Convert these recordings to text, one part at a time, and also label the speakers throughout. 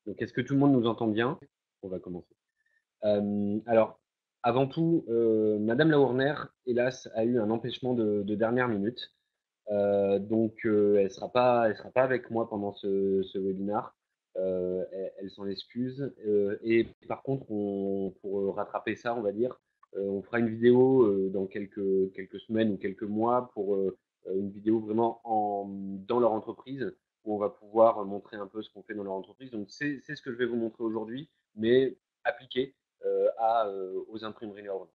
Speaker 1: Donc, est-ce que tout le monde nous entend bien? On va commencer. Alors, avant tout, Madame Lahourner, hélas, a eu un empêchement de dernière minute. Donc, elle sera pas avec moi pendant ce webinaire. Elle s'en excuse. Et par contre, pour rattraper ça, on va dire, on fera une vidéo dans quelques semaines ou quelques mois pour une vidéo vraiment dans leur entreprise où on va pouvoir montrer un peu ce qu'on fait dans leur entreprise. Donc, c'est ce que je vais vous montrer aujourd'hui, mais appliqué aux imprimeries Lahourner.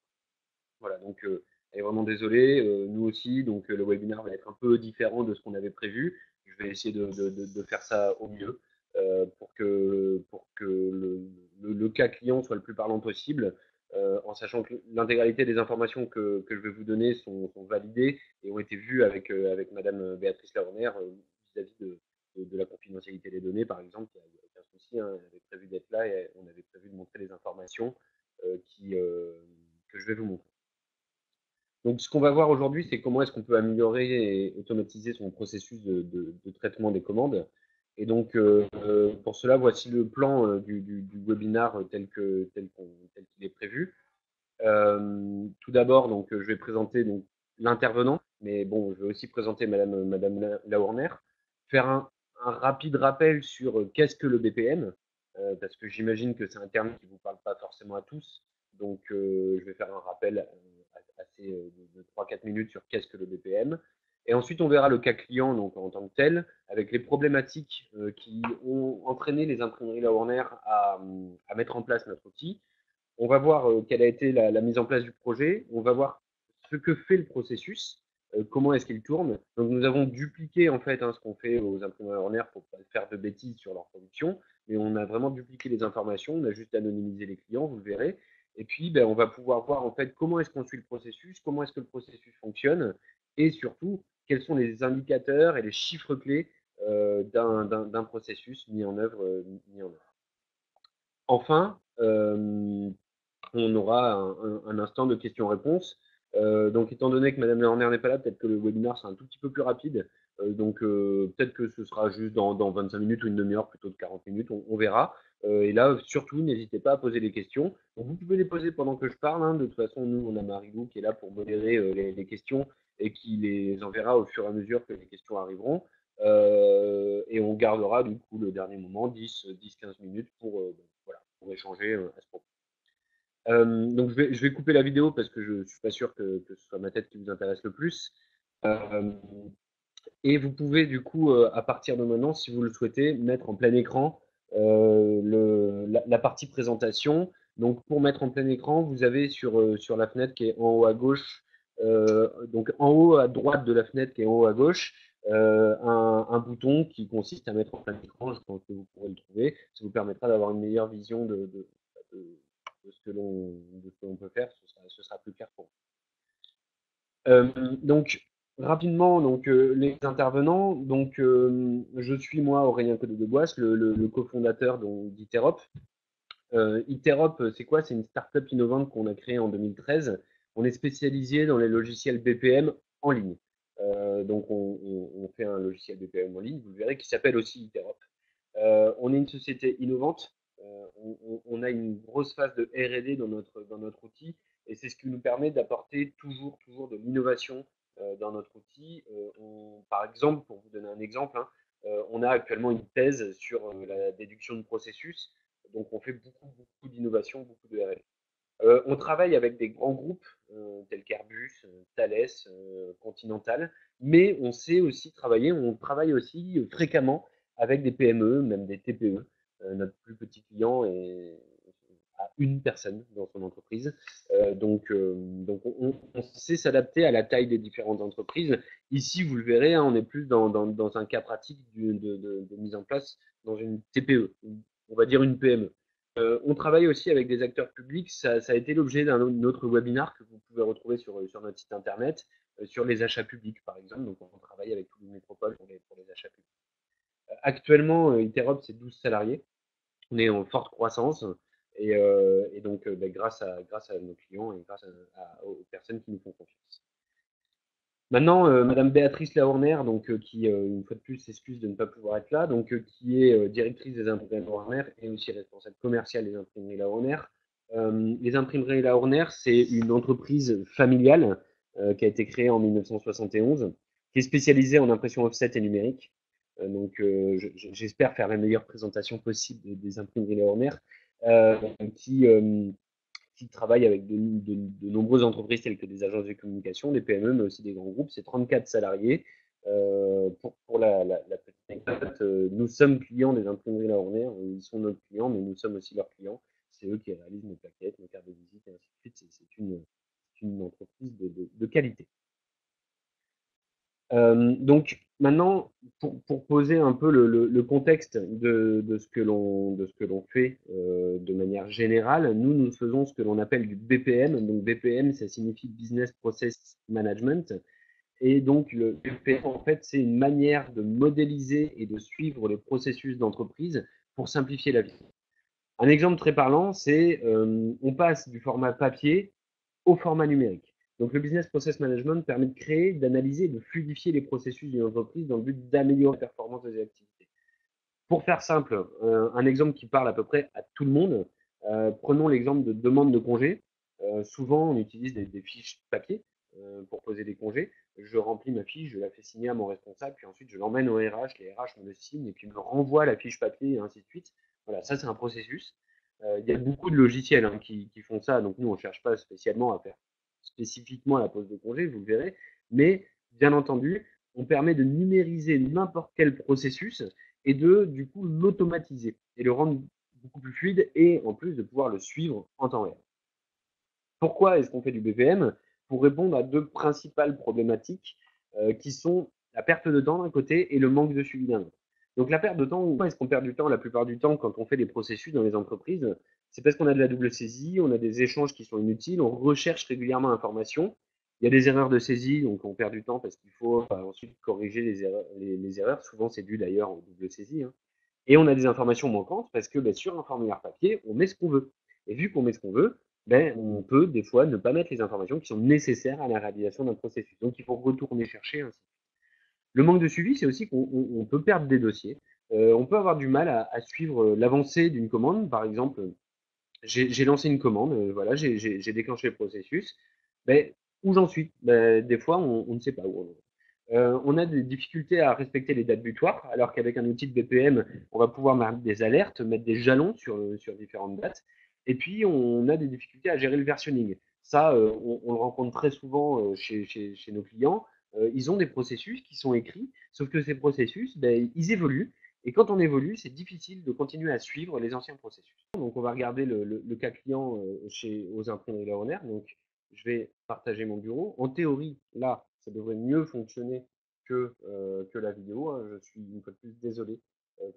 Speaker 1: Voilà, donc elle est vraiment désolée, nous aussi, donc le webinaire va être un peu différent de ce qu'on avait prévu. Je vais essayer de faire ça au mieux pour que le cas client soit le plus parlant possible, en sachant que l'intégralité des informations que je vais vous donner sont validées et ont été vues avec Madame Béatrice Laverner vis-à-vis de la confidentialité des données, par exemple. Il n'y a aucun souci, hein, elle avait prévu d'être là et on avait prévu de montrer les informations que je vais vous montrer. Donc, ce qu'on va voir aujourd'hui, c'est comment est-ce qu'on peut améliorer et automatiser son processus de traitement des commandes. Et donc, pour cela, voici le plan du webinaire tel qu'il est prévu. Tout d'abord, donc, je vais présenter donc l'intervenant, mais bon, je vais aussi présenter Madame Lahourner, faire un rapide rappel sur qu'est-ce que le BPM, parce que j'imagine que c'est un terme qui ne vous parle pas forcément à tous. Donc, je vais faire un rappel assez de 3-4 minutes sur qu'est-ce que le BPM. Et ensuite, on verra le cas client donc, en tant que tel, avec les problématiques qui ont entraîné les imprimeries Lahourner à mettre en place notre outil. On va voir quelle a été la mise en place du projet. On va voir ce que fait le processus, comment est-ce qu'il tourne. Donc, nous avons dupliqué en fait ce qu'on fait aux imprimeries Lahourner pour ne pas faire de bêtises sur leur production, mais on a vraiment dupliqué les informations. On a juste anonymisé les clients, vous le verrez. Et puis, ben, on va pouvoir voir en fait comment est-ce qu'on suit le processus, comment est-ce que le processus fonctionne, et surtout quels sont les indicateurs et les chiffres clés d'un processus mis en œuvre. Enfin, on aura un instant de questions-réponses. Donc, étant donné que Madame Lerner n'est pas là, peut-être que le webinaire sera un tout petit peu plus rapide. Donc, peut-être que ce sera juste dans 25 minutes ou une demi-heure plutôt que 40 minutes, on verra. Et là, surtout, n'hésitez pas à poser des questions. Donc, vous pouvez les poser pendant que je parle, hein. De toute façon, nous, on a Marie-Lou qui est là pour modérer les questions et qui les enverra au fur et à mesure que les questions arriveront. Et on gardera du coup le dernier moment, 10-15 minutes voilà, pour échanger à ce propos. Donc je vais couper la vidéo parce que je ne suis pas sûr que ce soit ma tête qui vous intéresse le plus. Euh, et vous pouvez du coup, à partir de maintenant, si vous le souhaitez, mettre en plein écran la partie présentation. Donc pour mettre en plein écran, vous avez sur la fenêtre qui est en haut à gauche, donc en haut à droite de la fenêtre qui est en haut à gauche, un bouton qui consiste à mettre en plein écran. Je pense que vous pourrez le trouver. Ça vous permettra d'avoir une meilleure vision de, de ce que l'on peut faire. Ce sera plus clair pour vous. Donc rapidement, donc les intervenants. Donc je suis moi Aurélien Codé de Boisse, le cofondateur d'Iterop. Iterop, c'est quoi? C'est une startup innovante qu'on a créée en 2013. On est spécialisé dans les logiciels BPM en ligne. Donc on fait un logiciel BPM en ligne, vous le verrez, qui s'appelle aussi Iterop. On est une société innovante. On a une grosse phase de R&D dans notre outil et c'est ce qui nous permet d'apporter toujours de l'innovation dans notre outil. Par exemple, pour vous donner un exemple, hein, on a actuellement une thèse sur la déduction de processus. Donc, on fait beaucoup d'innovation, beaucoup de R&D. On travaille avec des grands groupes tels qu'Airbus, Thales, Continental, mais on sait aussi travailler, on travaille aussi fréquemment avec des PME, même des TPE. Notre plus petit client a une personne dans son entreprise. Donc on sait s'adapter à la taille des différentes entreprises. Ici, vous le verrez, hein, on est plus dans un cas pratique de mise en place dans une TPE, on va dire une PME. On travaille aussi avec des acteurs publics. Ça a été l'objet d'un autre webinaire que vous pouvez retrouver sur notre site internet, sur les achats publics, par exemple. Donc, on travaille avec toutes les métropoles pour les achats publics. Actuellement, Interop, c'est 12 salariés. On est en forte croissance. Et donc, grâce à nos clients et grâce aux personnes qui nous font confiance. Maintenant, Madame Béatrice Lahourner, donc qui, une fois de plus, s'excuse de ne pas pouvoir être là, donc qui est directrice des imprimeries Lahourner et aussi responsable commerciale des imprimeries Lahourner. Les imprimeries Lahourner, c'est une entreprise familiale qui a été créée en 1971, qui est spécialisée en impression offset et numérique. Donc, j'espère faire la meilleure présentation possible des imprimeries Lahourner, euh, qui, euh, qui travaillent avec de nombreuses entreprises telles que des agences de communication, des PME, mais aussi des grands groupes. C'est 34 salariés. Pour la petite anecdote, nous sommes clients des imprimeries Lahourner. Ils sont nos clients, mais nous sommes aussi leurs clients. C'est eux qui réalisent nos plaquettes, nos cartes de visite, et ainsi de suite. C'est une entreprise de qualité. Donc maintenant, pour poser un peu le contexte de ce que l'on fait de manière générale, nous faisons ce que l'on appelle du BPM. Donc BPM, ça signifie Business Process Management. Et donc le BPM, en fait, c'est une manière de modéliser et de suivre les processus d'entreprise pour simplifier la vie. Un exemple très parlant, c'est on passe du format papier au format numérique. Donc le business process management permet de créer, d'analyser, de fluidifier les processus d'une entreprise dans le but d'améliorer la performance des activités. Pour faire simple, un exemple qui parle à peu près à tout le monde, prenons l'exemple de demande de congé. Souvent, on utilise des fiches papier pour poser des congés. Je remplis ma fiche, je la fais signer à mon responsable, puis ensuite je l'emmène au RH, les RH me le signent et puis me renvoient la fiche papier et ainsi de suite. Voilà, ça c'est un processus. Il y a beaucoup de logiciels qui font ça, donc nous on ne cherche pas spécialement à faire spécifiquement la pose de congé, vous le verrez, mais bien entendu, on permet de numériser n'importe quel processus et de du coup l'automatiser et le rendre beaucoup plus fluide et en plus de pouvoir le suivre en temps réel. Pourquoi est-ce qu'on fait du BPM? Pour répondre à deux principales problématiques qui sont la perte de temps d'un côté et le manque de suivi d'un autre. Donc la perte de temps, pourquoi est-ce qu'on perd du temps la plupart du temps quand on fait des processus dans les entreprises? C'est parce qu'on a de la double saisie, on a des échanges qui sont inutiles, on recherche régulièrement l'information. Il y a des erreurs de saisie, donc on perd du temps parce qu'il faut ensuite corriger les erreurs. Souvent c'est dû d'ailleurs aux double saisies. Hein. Et on a des informations manquantes parce que sur un formulaire papier, on met ce qu'on veut. Et vu qu'on met ce qu'on veut, on peut des fois ne pas mettre les informations qui sont nécessaires à la réalisation d'un processus. Donc il faut retourner chercher ainsi. Le manque de suivi, c'est aussi qu'on peut perdre des dossiers. On peut avoir du mal à suivre l'avancée d'une commande. Par exemple, j'ai lancé une commande, voilà, j'ai déclenché le processus. Ben, où j'en suis? Des fois, on ne sait pas où on en est. On a des difficultés à respecter les dates butoirs, alors qu'avec un outil de BPM, on va pouvoir mettre des alertes, mettre des jalons sur différentes dates. Et puis, on a des difficultés à gérer le versionning. Ça, on le rencontre très souvent chez nos clients. Ils ont des processus qui sont écrits, sauf que ces processus, ils évoluent. Et quand on évolue, c'est difficile de continuer à suivre les anciens processus. Donc, on va regarder le cas client aux imprimeries Lahoner. Donc, je vais partager mon bureau. En théorie, là, ça devrait mieux fonctionner que la vidéo. Hein. Je suis une fois de plus désolé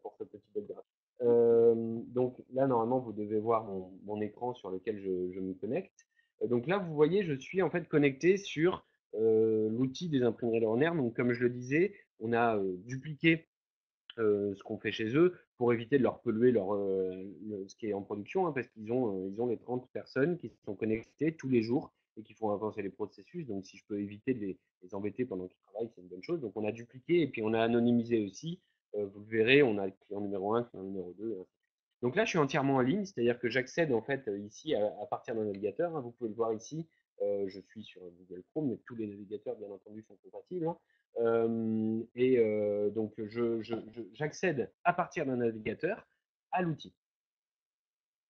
Speaker 1: pour ce petit bug graphique. Donc là, normalement, vous devez voir mon écran sur lequel je me connecte. Donc là, vous voyez, je suis en fait connecté sur l'outil des imprimeries Lahoner. Donc comme je le disais, on a dupliqué ce qu'on fait chez eux pour éviter de leur polluer ce qui est en production, hein, parce ils ont les 30 personnes qui sont connectées tous les jours et qui font avancer les processus. Donc, si je peux éviter de les embêter pendant qu'ils travaillent, c'est une bonne chose. Donc, on a dupliqué et puis on a anonymisé aussi. Vous le verrez, on a le client numéro 1, client numéro 2. Hein. Donc là, je suis entièrement en ligne, c'est-à-dire que j'accède en fait ici à partir d'un navigateur. Hein. Vous pouvez le voir ici. Je suis sur Google Chrome, mais tous les navigateurs, bien entendu, sont compatibles. Hein. Donc, j'accède à partir d'un navigateur à l'outil.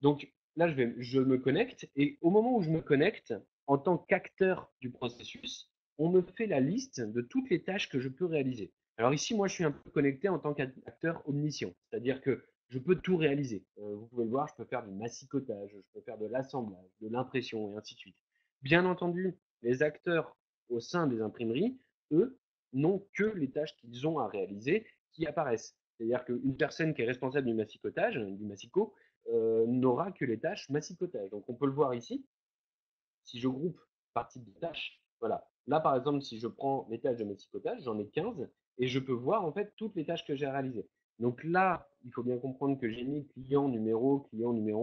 Speaker 1: Donc là, je me connecte et au moment où je me connecte, en tant qu'acteur du processus, on me fait la liste de toutes les tâches que je peux réaliser. Alors ici, moi, je suis un peu connecté en tant qu'acteur omniscient, c'est-à-dire que je peux tout réaliser. Vous pouvez le voir, je peux faire du massicotage, je peux faire de l'assemblage, de l'impression et ainsi de suite. Bien entendu, les acteurs au sein des imprimeries, eux, n'ont que les tâches qu'ils ont à réaliser qui apparaissent. C'est-à-dire qu'une personne qui est responsable du massicotage, du massicot, n'aura que les tâches massicotage. Donc on peut le voir ici, si je groupe par type de tâches, voilà. Là par exemple, si je prends les tâches de massicotage, j'en ai 15 et je peux voir en fait toutes les tâches que j'ai réalisées. Donc là, il faut bien comprendre que j'ai mis client numéro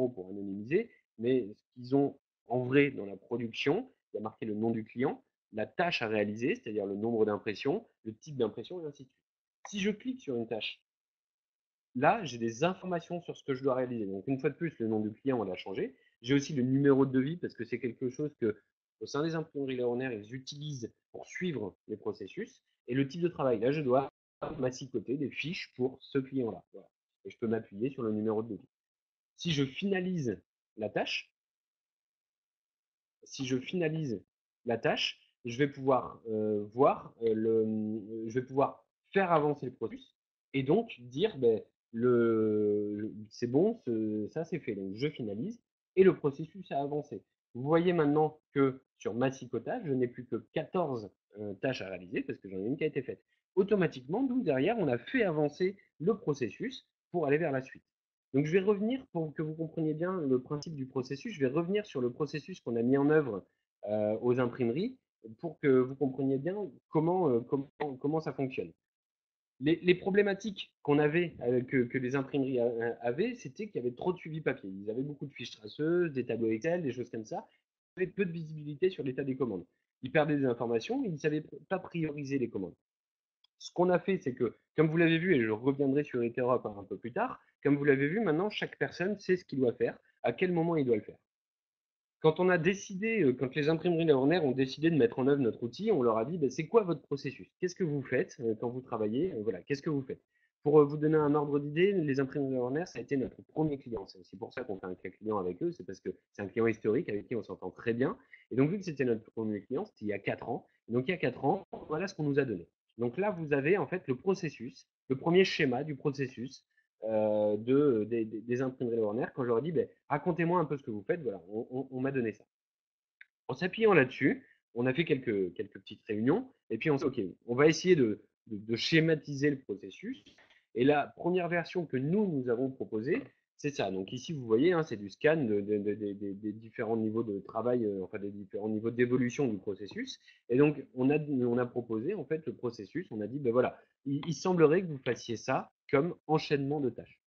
Speaker 1: pour anonymiser, mais ce qu'ils ont en vrai dans la production, il y a marqué le nom du client, la tâche à réaliser, c'est-à-dire le nombre d'impressions, le type d'impression, et ainsi de suite. Si je clique sur une tâche, là, j'ai des informations sur ce que je dois réaliser. Donc, une fois de plus, le nom du client, on l'a changé. J'ai aussi le numéro de devis parce que c'est quelque chose que, au sein des imprimeries Léonard, ils utilisent pour suivre les processus. Et le type de travail, là, je dois massicoter des fiches pour ce client-là. Voilà. Et je peux m'appuyer sur le numéro de devis. Si je finalise la tâche, si je finalise la tâche, je vais pouvoir je vais pouvoir faire avancer le processus et donc dire ben, c'est bon, ça c'est fait. Donc je finalise et le processus a avancé. Vous voyez maintenant que sur massicotage, je n'ai plus que 14 tâches à réaliser parce que j'en ai une qui a été faite. Automatiquement, d'où derrière, on a fait avancer le processus pour aller vers la suite. Donc je vais revenir, pour que vous compreniez bien le principe du processus, je vais revenir sur le processus qu'on a mis en œuvre aux imprimeries pour que vous compreniez bien comment ça fonctionne. Les problématiques qu'on avait, que les imprimeries avaient, c'était qu'il y avait trop de suivi papier. Ils avaient beaucoup de fiches traceuses, des tableaux Excel, des choses comme ça. Ils avaient peu de visibilité sur l'état des commandes. Ils perdaient des informations, ils ne savaient pas prioriser les commandes. Ce qu'on a fait, c'est que, comme vous l'avez vu, et je reviendrai sur Eterop un peu plus tard, comme vous l'avez vu, maintenant, chaque personne sait ce qu'il doit faire, à quel moment il doit le faire. Quand on a décidé, quand les imprimeries Lerner ont décidé de mettre en œuvre notre outil, on leur a dit, ben, c'est quoi votre processus? Qu'est-ce que vous faites quand vous travaillez? Voilà, qu'est-ce que vous faites? Pour vous donner un ordre d'idée, les imprimeries Lerner, ça a été notre premier client. C'est aussi pour ça qu'on fait un cas client avec eux, c'est parce que c'est un client historique avec qui on s'entend très bien. Et donc, vu que c'était notre premier client, c'était il y a 4 ans. Donc, il y a 4 ans, voilà ce qu'on nous a donné. Donc là, vous avez en fait le processus, le premier schéma du processus des imprimeries Warner. Quand je leur ai dit, ben, racontez-moi un peu ce que vous faites, voilà, on m'a donné ça. En s'appuyant là-dessus, on a fait quelques petites réunions, et puis on s'est dit, ok, on va essayer de schématiser le processus. Et la première version que nous avons proposée, c'est ça. Donc ici, vous voyez, hein, c'est du scan des différents niveaux de travail, enfin des différents niveaux d'évolution du processus. Et donc, on a proposé en fait le processus. On a dit, ben voilà, il semblerait que vous fassiez ça comme enchaînement de tâches.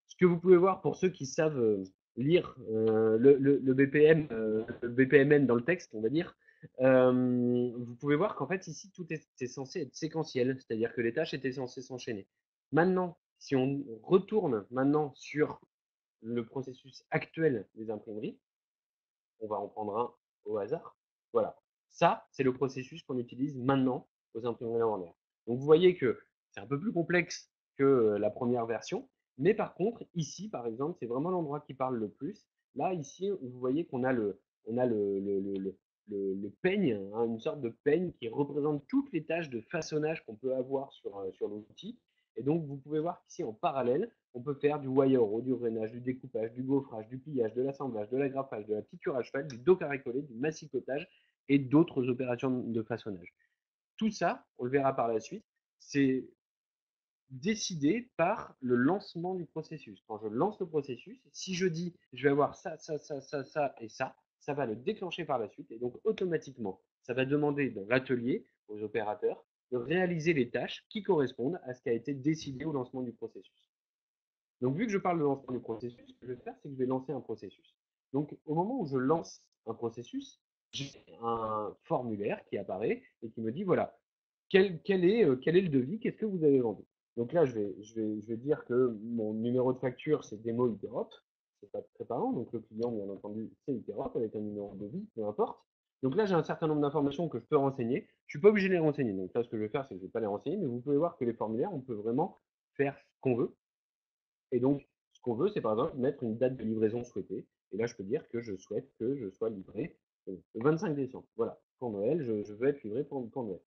Speaker 1: Ce que vous pouvez voir pour ceux qui savent lire le BPM, le BPMN dans le texte, on va dire, vous pouvez voir qu'en fait ici tout est censé être séquentiel, c'est-à-dire que les tâches étaient censées s'enchaîner. Maintenant, si on retourne maintenant sur le processus actuel des imprimeries, on va en prendre un au hasard. Voilà, ça c'est le processus qu'on utilise maintenant aux imprimeries Warner. Donc vous voyez que c'est un peu plus complexe que la première version, mais par contre ici par exemple c'est vraiment l'endroit qui parle le plus. Là ici vous voyez qu'on a le peigne, hein, une sorte de peigne qui représente toutes les tâches de façonnage qu'on peut avoir sur l'outil. Et donc, vous pouvez voir qu'ici, en parallèle, on peut faire du wire, du rainage, du découpage, du gaufrage, du pliage, de l'assemblage, de l'agrafage, de la piqûre à cheval, du dos carré collé, du massicotage et d'autres opérations de façonnage. Tout ça, on le verra par la suite, c'est décidé par le lancement du processus. Quand je lance le processus, si je dis je vais avoir ça, ça, ça, ça, ça et ça va le déclencher par la suite et donc automatiquement, ça va demander dans l'atelier aux opérateurs de réaliser les tâches qui correspondent à ce qui a été décidé au lancement du processus. Donc, vu que je parle de lancement du processus, ce que je vais faire, c'est que je vais lancer un processus. Donc, au moment où je lance un processus, j'ai un formulaire qui apparaît et qui me dit, voilà, quel est le devis, qu'est-ce que vous avez vendu. Donc là, je vais dire que mon numéro de facture, c'est Demo Interop, c'est pas très parlant, donc le client, bien entendu, c'est Interop avec un numéro de devis, peu importe. Donc là, j'ai un certain nombre d'informations que je peux renseigner. Je suis pas obligé de les renseigner. Donc là, ce que je vais faire, c'est que je vais pas les renseigner, mais vous pouvez voir que les formulaires, on peut vraiment faire ce qu'on veut. Et donc, ce qu'on veut, c'est par exemple mettre une date de livraison souhaitée. Et là, je peux dire que je souhaite que je sois livré le 25 décembre. Voilà, pour Noël, je veux être livré pour Noël.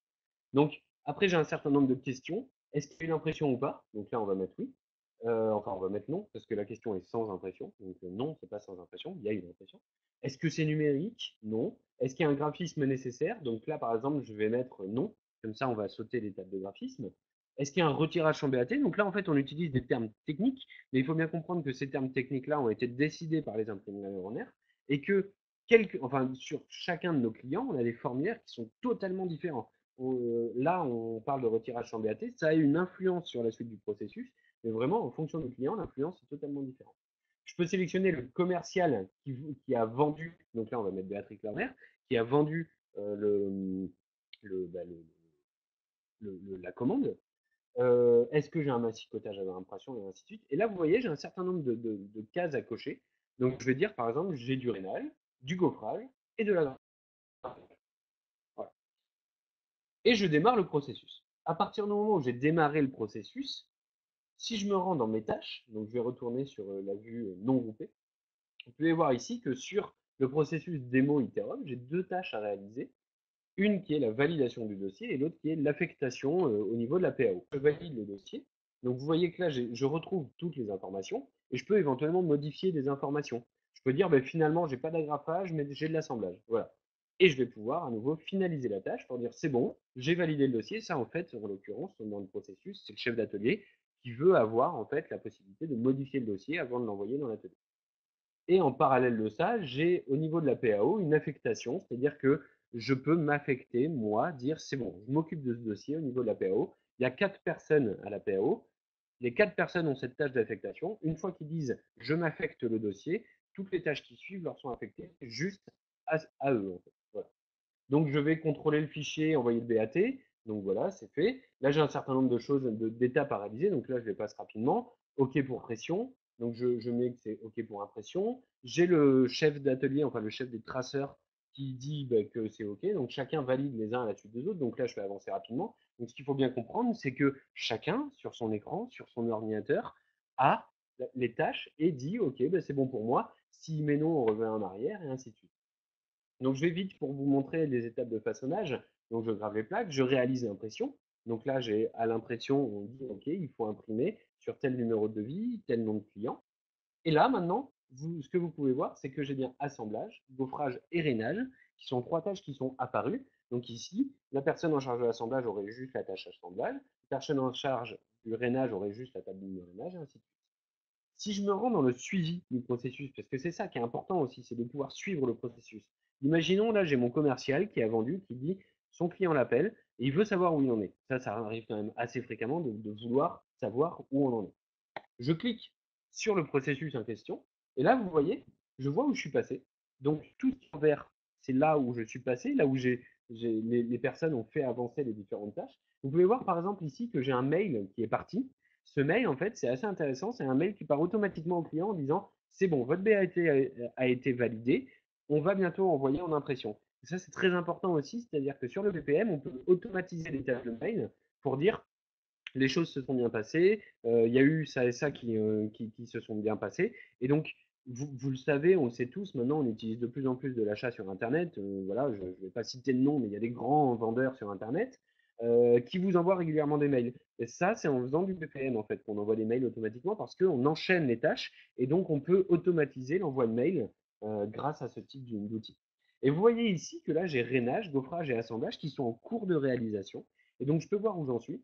Speaker 1: Donc, après, j'ai un certain nombre de questions. Est-ce qu'il y a une impression ou pas? Donc là, on va mettre oui. Enfin, on va mettre non, parce que la question est sans impression. Donc non, c'est pas sans impression, il y a une impression. Est-ce que c'est numérique? Non. Est-ce qu'il y a un graphisme nécessaire? Donc là, par exemple, je vais mettre non. Comme ça, on va sauter l'étape de graphisme. Est-ce qu'il y a un retirage en BAT? Donc là, en fait, on utilise des termes techniques, mais il faut bien comprendre que ces termes techniques-là ont été décidés par les imprimeries neuronnaires et que enfin, sur chacun de nos clients, on a des formulaires qui sont totalement différents. Là, on parle de retirage sans BAT, ça a une influence sur la suite du processus, mais vraiment, en fonction du client, l'influence est totalement différente. Je peux sélectionner le commercial qui a vendu, donc là, on va mettre Béatrice Lerner, qui a vendu bah, la commande. Est-ce que j'ai un massicotage à l'impression et ainsi de suite. Et là, vous voyez, j'ai un certain nombre de cases à cocher. Donc, je vais dire, par exemple, j'ai du rénal, du gaufrage et de la voilà. Et je démarre le processus. À partir du moment où j'ai démarré le processus, si je me rends dans mes tâches, donc je vais retourner sur la vue non groupée, vous pouvez voir ici que sur le processus démo Iterum, j'ai deux tâches à réaliser. Une qui est la validation du dossier et l'autre qui est l'affectation au niveau de la PAO. Je valide le dossier. Donc vous voyez que là, je retrouve toutes les informations et je peux éventuellement modifier des informations. Je peux dire, ben, finalement, j'ai pas d'agrafage, mais j'ai de l'assemblage. Voilà. Et je vais pouvoir à nouveau finaliser la tâche pour dire, c'est bon, j'ai validé le dossier. Ça, en fait, en l'occurrence, dans le processus, c'est le chef d'atelier qui veut avoir en fait la possibilité de modifier le dossier avant de l'envoyer dans l'atelier. Et en parallèle de ça, j'ai au niveau de la PAO une affectation, c'est-à-dire que je peux m'affecter, moi, dire c'est bon, je m'occupe de ce dossier au niveau de la PAO. Il y a 4 personnes à la PAO. Les 4 personnes ont cette tâche d'affectation. Une fois qu'ils disent je m'affecte le dossier, toutes les tâches qui suivent leur sont affectées juste à eux. En fait. Voilà. Donc je vais contrôler le fichier, envoyer le BAT. Donc voilà, c'est fait. Là, j'ai un certain nombre de choses, d'étapes à réaliser. Donc là, je les passe rapidement. OK pour pression. Donc je mets que c'est OK pour impression. J'ai le chef d'atelier, enfin le chef des traceurs, qui dit bah, que c'est OK. Donc chacun valide les uns à la suite des autres. Donc là, je vais avancer rapidement. Donc ce qu'il faut bien comprendre, c'est que chacun, sur son écran, sur son ordinateur, a les tâches et dit OK, bah, c'est bon pour moi. S'il met non, on revient en arrière et ainsi de suite. Donc je vais vite pour vous montrer les étapes de façonnage. Donc je grave les plaques, je réalise l'impression. Donc là, j'ai à l'impression, on dit OK, il faut imprimer sur tel numéro de devis, tel nom de client. Et là, maintenant, ce que vous pouvez voir, c'est que j'ai bien assemblage, gaufrage et rénage, qui sont trois tâches qui sont apparues. Donc ici, la personne en charge de l'assemblage aurait juste la tâche assemblage, la personne en charge du rénage aurait juste la table de rénage, et ainsi de suite. Si je me rends dans le suivi du processus, parce que c'est ça qui est important aussi, c'est de pouvoir suivre le processus. Imaginons, là, j'ai mon commercial qui a vendu, qui dit, son client l'appelle, et il veut savoir où il en est. Ça arrive quand même assez fréquemment de vouloir savoir où on en est. Je clique sur le processus en question, et là, vous voyez, je vois où je suis passé. Donc, tout en vert, c'est là où je suis passé, là où les personnes ont fait avancer les différentes tâches. Vous pouvez voir, par exemple, ici, que j'ai un mail qui est parti. Ce mail, en fait, c'est assez intéressant. C'est un mail qui part automatiquement au client en disant, c'est bon, votre BA a été validé, on va bientôt envoyer en impression. Et ça, c'est très important aussi, c'est-à-dire que sur le BPM, on peut automatiser les tâches de mail pour dire, les choses se sont bien passées, il y a eu ça et ça qui se sont bien passées. Et donc, vous le savez, on le sait tous, maintenant on utilise de plus en plus de l'achat sur Internet. Voilà, je ne vais pas citer de nom, mais il y a des grands vendeurs sur Internet qui vous envoient régulièrement des mails. Et ça, c'est en faisant du BPM en fait qu'on envoie des mails automatiquement parce qu'on enchaîne les tâches et donc on peut automatiser l'envoi de mails grâce à ce type d'outil. Et vous voyez ici que là, j'ai rénage, gaufrage et assemblage qui sont en cours de réalisation. Et donc, je peux voir où j'en suis.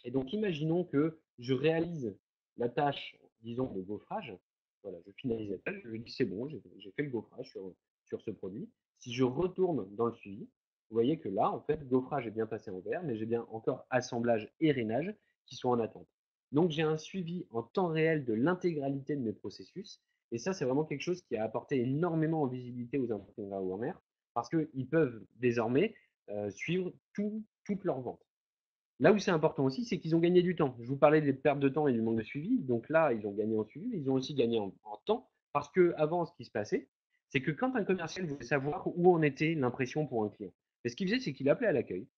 Speaker 1: Et donc, imaginons que je réalise la tâche, disons, de gaufrage. Voilà, je finalise la tâche, je dis c'est bon, j'ai fait le gaufrage sur ce produit. Si je retourne dans le suivi, vous voyez que là, en fait, gaufrage est bien passé en vert, mais j'ai bien encore assemblage et rénage qui sont en attente. Donc, j'ai un suivi en temps réel de l'intégralité de mes processus. Et ça, c'est vraiment quelque chose qui a apporté énormément en visibilité aux imprimeurs Warner parce qu'ils peuvent désormais suivre toutes leurs ventes. Là où c'est important aussi, c'est qu'ils ont gagné du temps. Je vous parlais des pertes de temps et du manque de suivi. Donc là, ils ont gagné en suivi, mais ils ont aussi gagné en temps. Parce que avant, ce qui se passait, c'est que quand un commercial voulait savoir où en était l'impression pour un client, ce qu'il faisait, c'est qu'il appelait à l'accueil.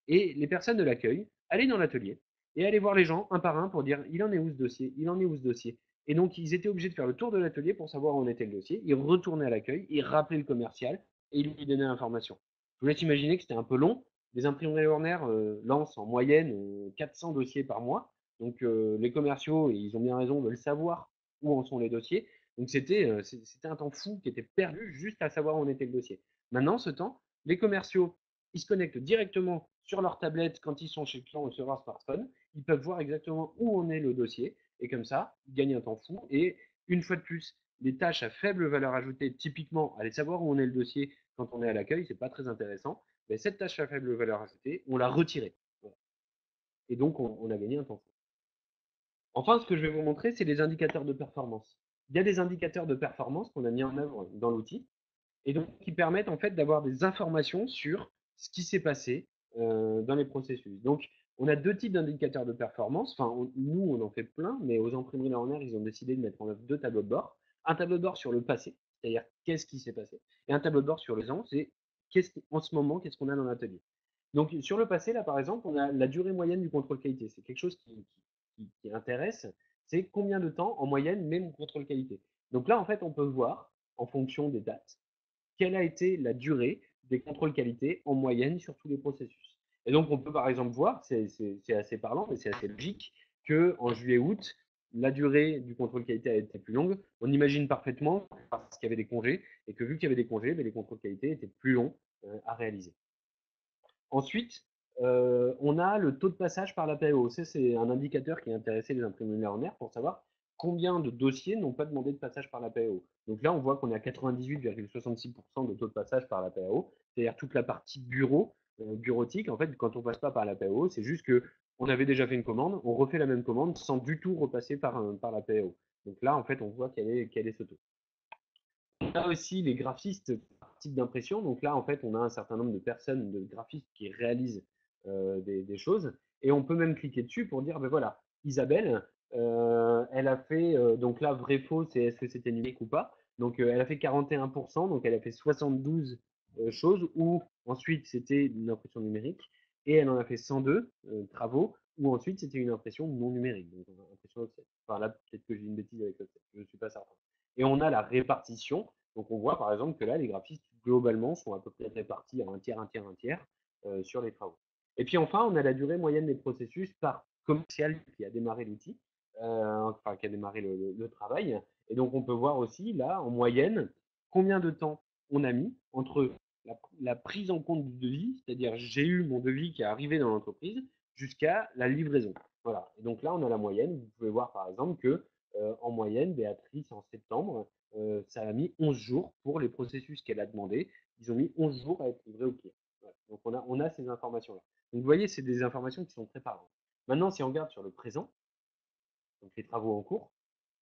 Speaker 1: Et les personnes de l'accueil allaient dans l'atelier et allaient voir les gens un par un pour dire il en est où ce dossier, il en est où ce dossier. Et donc, ils étaient obligés de faire le tour de l'atelier pour savoir où en était le dossier. Ils retournaient à l'accueil, ils rappelaient le commercial et ils lui donnaient l'information. Je vous laisse imaginer que c'était un peu long. Les imprimeries Warner lancent en moyenne 400 dossiers par mois. Donc, les commerciaux, et ils ont bien raison, veulent savoir où en sont les dossiers. Donc, c'était un temps fou qui était perdu juste à savoir où en était le dossier. Maintenant, ce temps, les commerciaux ils se connectent directement sur leur tablette quand ils sont chez le client ou sur leur smartphone. Ils peuvent voir exactement où en est le dossier. Et comme ça, ils gagnent un temps fou. Et une fois de plus, les tâches à faible valeur ajoutée, typiquement, aller savoir où on est le dossier quand on est à l'accueil, c'est pas très intéressant. Mais cette tâche à faible valeur ajoutée, on l'a retirée. Voilà. Et donc, on a gagné un temps fou. Enfin, ce que je vais vous montrer, c'est les indicateurs de performance. Il y a des indicateurs de performance qu'on a mis en œuvre dans l'outil. et donc qui permettent en fait d'avoir des informations sur ce qui s'est passé dans les processus. Donc, on a deux types d'indicateurs de performance. Enfin, nous, on en fait plein, mais aux imprimeries Lerner, ils ont décidé de mettre en œuvre deux tableaux de bord. Un tableau de bord sur le passé, c'est-à-dire qu'est-ce qui s'est passé, et un tableau de bord sur le présent, c'est en ce moment, qu'est-ce qu'on a dans l'atelier. Donc, sur le passé, là, par exemple, on a la durée moyenne du contrôle qualité. C'est quelque chose qui intéresse. C'est combien de temps, en moyenne, met mon contrôle qualité. Donc là, en fait, on peut voir, en fonction des dates, quelle a été la durée des contrôles qualité en moyenne sur tous les processus. Et donc, on peut par exemple voir, c'est assez parlant, mais c'est assez logique, qu'en juillet-août, la durée du contrôle qualité a été plus longue. On imagine parfaitement parce qu'il y avait des congés, et que vu qu'il y avait des congés, les contrôles qualité étaient plus longs à réaliser. Ensuite, on a le taux de passage par la PAO. C'est un indicateur qui intéressait les imprimeries Lerner pour savoir combien de dossiers n'ont pas demandé de passage par la PAO. Donc là, on voit qu'on est à 98,66% de taux de passage par la PAO, c'est-à-dire toute la partie bureautique. En fait, quand on passe pas par la PAO, c'est juste que on avait déjà fait une commande, on refait la même commande sans du tout repasser par la PAO. Donc là, en fait, on voit quel est ce taux. On a aussi les graphistes par type d'impression. Donc là, en fait, on a un certain nombre de personnes, de graphistes qui réalisent des choses. Et on peut même cliquer dessus pour dire, ben voilà, Isabelle, elle a fait, donc là, vrai faux, c'est est-ce que c'était numérique ou pas. Donc elle a fait 41%, donc elle a fait 72 choses, ou ensuite c'était une impression numérique, et elle en a fait 102 travaux, ou ensuite c'était une impression non numérique, donc impression offset. Enfin là, peut-être que j'ai une bêtise avec l'offset, je ne suis pas certain. Et on a la répartition. Donc on voit par exemple que là, les graphistes globalement sont à peu près répartis à un tiers, un tiers, un tiers sur les travaux. Et puis enfin, on a la durée moyenne des processus par commercial qui a démarré l'outil, enfin qui a démarré le travail. Et donc on peut voir aussi là, en moyenne, combien de temps on a mis entre la prise en compte du devis, c'est-à-dire j'ai eu mon devis qui est arrivé dans l'entreprise, jusqu'à la livraison. Voilà. Et donc là, on a la moyenne. Vous pouvez voir par exemple que en moyenne, Béatrice, en septembre, ça a mis 11 jours pour les processus qu'elle a demandé. Ils ont mis 11 jours à être livrés au client. Voilà. Donc on a ces informations-là. Donc vous voyez, c'est des informations qui sont très parlantes. Maintenant, si on regarde sur le présent, donc les travaux en cours,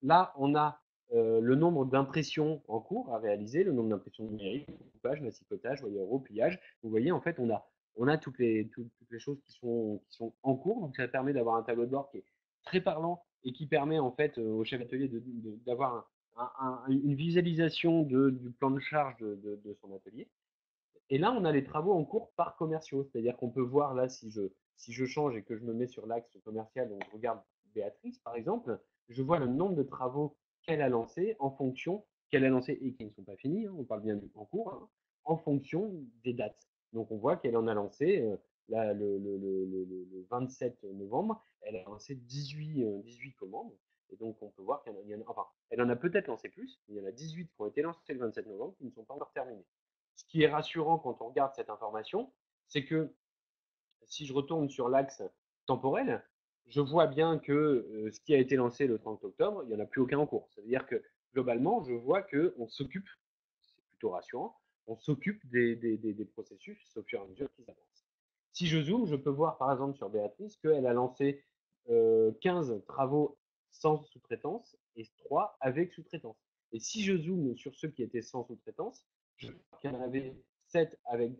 Speaker 1: là, on a le nombre d'impressions en cours à réaliser, le nombre d'impressions numériques, coupage, massicotage, voyeur, pliage. Vous voyez, en fait, on a toutes les choses qui sont en cours. Donc ça permet d'avoir un tableau de bord qui est très parlant et qui permet en fait au chef d'atelier d'avoir une visualisation du plan de charge de son atelier. Et là, on a les travaux en cours par commerciaux. C'est-à-dire qu'on peut voir là, si je change et que je me mets sur l'axe commercial, donc je regarde Béatrice, par exemple, je vois le nombre de travaux qu'elle a lancés en fonction, qu'elle a lancés et qui ne sont pas finis, hein, on parle bien en cours, hein, en fonction des dates. Donc on voit qu'elle en a lancé, là, le 27 novembre, elle a lancé 18 commandes. Et donc on peut voir enfin, elle en a peut-être lancé plus, mais il y en a 18 qui ont été lancées le 27 novembre qui ne sont pas encore terminées. Ce qui est rassurant quand on regarde cette information, c'est que si je retourne sur l'axe temporel, je vois bien que ce qui a été lancé le 30 octobre, il n'y en a plus aucun en cours. Ça veut dire que globalement, je vois qu'on s'occupe, c'est plutôt rassurant, on s'occupe des processus au fur et à mesure qu'ils avancent. Si je zoome, je peux voir par exemple sur Béatrice qu'elle a lancé 15 travaux sans sous-traitance et 3 avec sous-traitance. Et si je zoome sur ceux qui étaient sans sous-traitance, je vois qu'il y en avait 7 avec,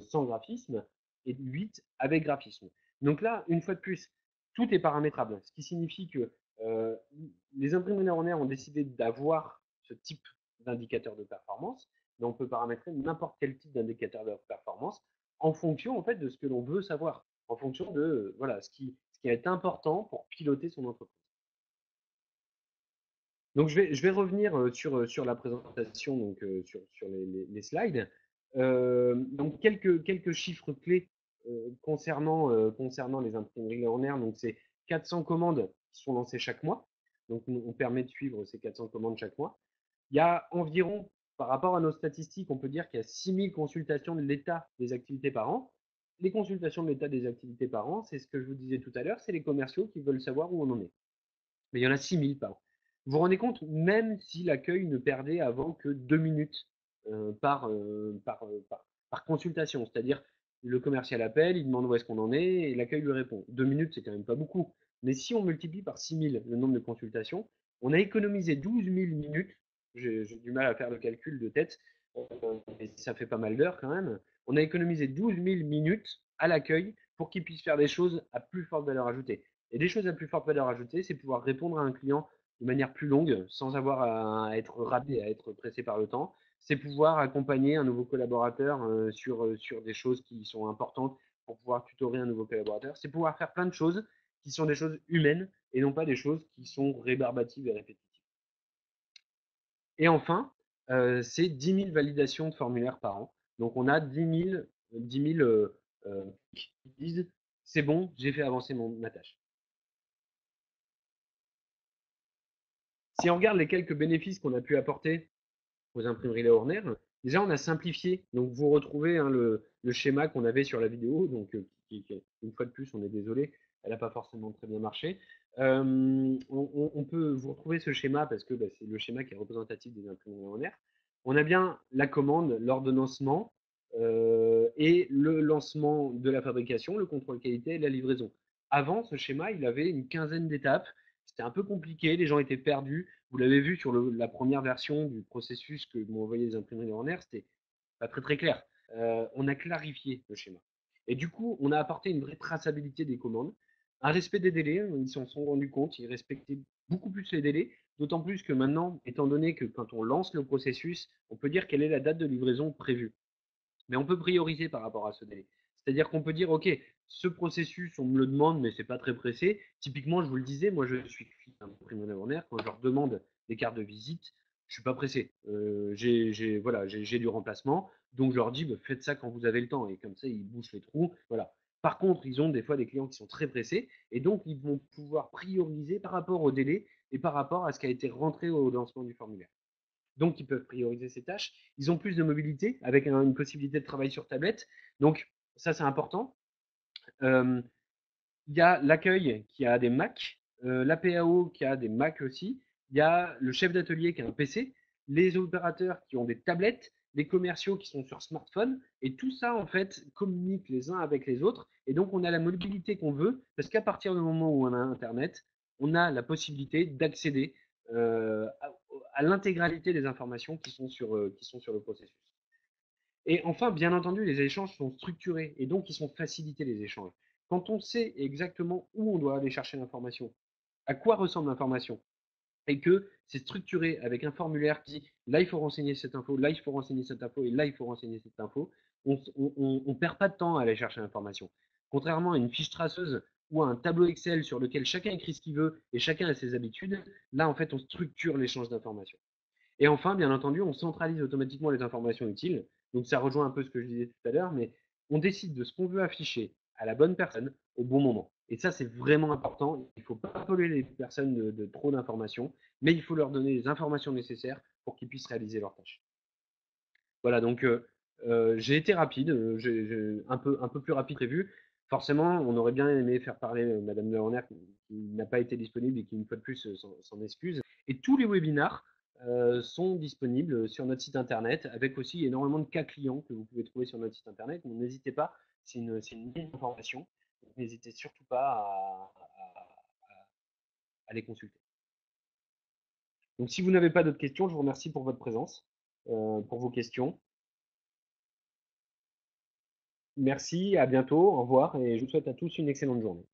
Speaker 1: sans graphisme et 8 avec graphisme. Donc là, une fois de plus, tout est paramétrable, ce qui signifie que les imprimeries neuronnaires ont décidé d'avoir ce type d'indicateur de performance, mais on peut paramétrer n'importe quel type d'indicateur de performance en fonction en fait de ce que l'on veut savoir, en fonction de voilà ce qui est important pour piloter son entreprise. Donc je vais revenir sur la présentation, donc sur les slides. Donc quelques chiffres clés concernant les imprimeries Lerner. Donc c'est 400 commandes qui sont lancées chaque mois. Donc on permet de suivre ces 400 commandes chaque mois. Il y a environ, par rapport à nos statistiques, on peut dire qu'il y a 6000 consultations de l'état des activités par an. Les consultations de l'état des activités par an, c'est ce que je vous disais tout à l'heure, c'est les commerciaux qui veulent savoir où on en est. Mais il y en a 6000 par an. Vous vous rendez compte, même si l'accueil ne perdait avant que 2 minutes par consultation, c'est-à-dire le commercial appelle, il demande où est-ce qu'on en est et l'accueil lui répond. 2 minutes, c'est quand même pas beaucoup. Mais si on multiplie par 6000 le nombre de consultations, on a économisé 12 000 minutes, j'ai du mal à faire le calcul de tête, et ça fait pas mal d'heures quand même. On a économisé 12 000 minutes à l'accueil pour qu'ils puissent faire des choses à plus forte valeur ajoutée. Et des choses à plus forte valeur ajoutée, c'est pouvoir répondre à un client de manière plus longue, sans avoir à être rapide, à être pressé par le temps. C'est pouvoir accompagner un nouveau collaborateur sur des choses qui sont importantes pour pouvoir tutorer un nouveau collaborateur. C'est pouvoir faire plein de choses qui sont des choses humaines et non pas des choses qui sont rébarbatives et répétitives. Et enfin, c'est 10 000 validations de formulaires par an. Donc on a 10 000 qui disent c'est bon, j'ai fait avancer ma tâche. Si on regarde les quelques bénéfices qu'on a pu apporter aux imprimeries Laurner, déjà on a simplifié. Donc vous retrouvez le schéma qu'on avait sur la vidéo. Donc une fois de plus, on est désolé, elle n'a pas forcément très bien marché. On peut vous retrouver ce schéma parce que c'est le schéma qui est représentatif des imprimeries Laurner. On a bien la commande, l'ordonnancement et le lancement de la fabrication, le contrôle qualité et la livraison. Avant, ce schéma, il avait une quinzaine d'étapes. C'était un peu compliqué, les gens étaient perdus. Vous l'avez vu sur la première version du processus que m'ont envoyé les imprimeries Warner, c'était pas très très clair. On a clarifié le schéma. Et du coup, on a apporté une vraie traçabilité des commandes, un respect des délais. Ils s'en sont rendus compte, ils respectaient beaucoup plus les délais, d'autant plus que maintenant, étant donné que quand on lance le processus, on peut dire quelle est la date de livraison prévue. Mais on peut prioriser par rapport à ce délai. C'est-à-dire qu'on peut dire, OK, ce processus, on me le demande, mais c'est pas très pressé. Typiquement, je vous le disais, moi, je suis imprimeur Warner. Quand je leur demande des cartes de visite, je suis pas pressé. J'ai du remplacement. Donc, je leur dis, bah, faites ça quand vous avez le temps. Et comme ça, ils bouchent les trous. Voilà. Par contre, ils ont des fois des clients qui sont très pressés. Et donc, ils vont pouvoir prioriser par rapport au délai et par rapport à ce qui a été rentré au lancement du formulaire. Donc ils peuvent prioriser ces tâches. Ils ont plus de mobilité avec une possibilité de travail sur tablette. Donc ça, c'est important. Euh, Il y a l'accueil qui a des Mac, l'APAO qui a des Mac aussi. Il y a le chef d'atelier qui a un PC, les opérateurs qui ont des tablettes, les commerciaux qui sont sur smartphone. Et tout ça, en fait, communique les uns avec les autres. Et donc, on a la mobilité qu'on veut, parce qu'à partir du moment où on a Internet, on a la possibilité d'accéder à l'intégralité des informations qui sont sur le processus. Et enfin, bien entendu, les échanges sont structurés et donc ils sont facilités les échanges. Quand on sait exactement où on doit aller chercher l'information, à quoi ressemble l'information, et que c'est structuré avec un formulaire qui dit là il faut renseigner cette info, là il faut renseigner cette info et là il faut renseigner cette info, on perd pas de temps à aller chercher l'information. Contrairement à une fiche traceuse ou à un tableau Excel sur lequel chacun écrit ce qu'il veut et chacun a ses habitudes, là en fait on structure l'échange d'informations. Et enfin, bien entendu, on centralise automatiquement les informations utiles. Donc ça rejoint un peu ce que je disais tout à l'heure, mais on décide de ce qu'on veut afficher à la bonne personne au bon moment. Et ça, c'est vraiment important. Il ne faut pas polluer les personnes de trop d'informations, mais il faut leur donner les informations nécessaires pour qu'ils puissent réaliser leurs tâches. Voilà, donc j'ai été rapide, un peu plus rapide que prévu. Forcément, on aurait bien aimé faire parler Madame Lerner qui n'a pas été disponible et qui, une fois de plus, s'en excuse. Et tous les webinars sont disponibles sur notre site internet, avec aussi énormément de cas clients que vous pouvez trouver sur notre site internet. Donc n'hésitez pas, c'est une mine d'information. N'hésitez surtout pas à les consulter. Donc si vous n'avez pas d'autres questions, je vous remercie pour votre présence, pour vos questions. Merci, à bientôt, au revoir et je vous souhaite à tous une excellente journée.